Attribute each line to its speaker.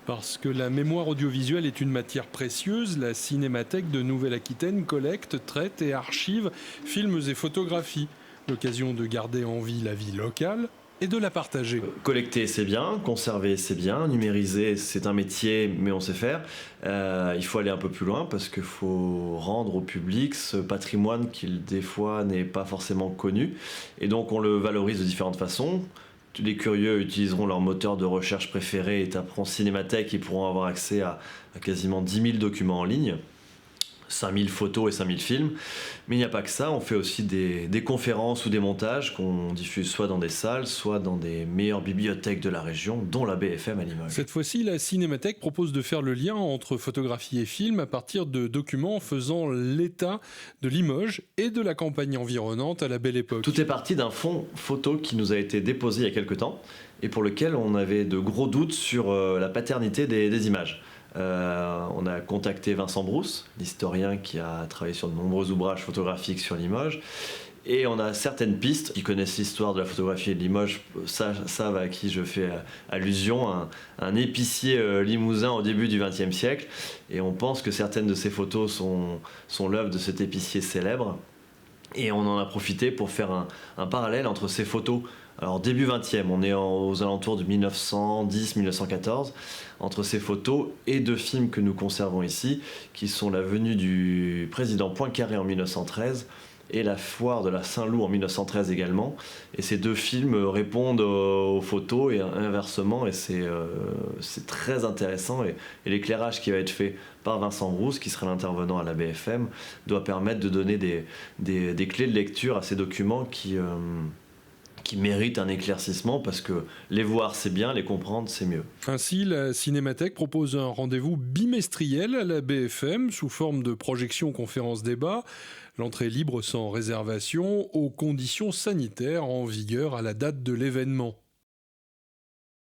Speaker 1: Parce que la mémoire audiovisuelle est une matière précieuse, la Cinémathèque de Nouvelle-Aquitaine collecte, traite et archive films et photographies. L'occasion de garder en vie la vie locale et de la partager.
Speaker 2: Collecter, c'est bien. Conserver, c'est bien. Numériser, c'est un métier, mais on sait faire. Il faut aller un peu plus loin parce qu'il faut rendre au public ce patrimoine qui, des fois, n'est pas forcément connu. Et donc, on le valorise de différentes façons. Tous les curieux utiliseront leur moteur de recherche préféré et taperont Cinémathèque et pourront avoir accès à quasiment 10 000 documents en ligne. 5000 photos et 5000 films. Mais il n'y a pas que ça, on fait aussi des conférences ou des montages qu'on diffuse soit dans des salles, soit dans des meilleures bibliothèques de la région, dont la BFM à Limoges.
Speaker 1: Cette fois-ci, la Cinémathèque propose de faire le lien entre photographie et film à partir de documents faisant l'état de Limoges et de la campagne environnante à la Belle Époque.
Speaker 2: Tout est parti d'un fonds photo qui nous a été déposé il y a quelques temps et pour lequel on avait de gros doutes sur la paternité des images. On a contacté Vincent Brousse, l'historien qui a travaillé sur de nombreux ouvrages photographiques sur Limoges. Et on a certaines pistes qui connaissent l'histoire de la photographie de Limoges, savent à qui je fais allusion, un épicier limousin au début du XXe siècle. Et on pense que certaines de ces photos sont l'œuvre de cet épicier célèbre. Et on en a profité pour faire un parallèle entre ces photos. Alors début 20e, on est aux alentours de 1910-1914, entre ces photos et deux films que nous conservons ici, qui sont la venue du président Poincaré en 1913 et la foire de la Saint-Loup en 1913 également. Et ces deux films répondent aux photos et inversement, et c'est très intéressant. Et l'éclairage qui va être fait par Vincent Brousse, qui sera l'intervenant à la BFM, doit permettre de donner des clés de lecture à ces documents qui méritent un éclaircissement, parce que les voir c'est bien, les comprendre c'est mieux.
Speaker 1: Ainsi, la Cinémathèque propose un rendez-vous bimestriel à la BFM sous forme de projection conférence-débat. L'entrée libre sans réservation aux conditions sanitaires en vigueur à la date de l'événement.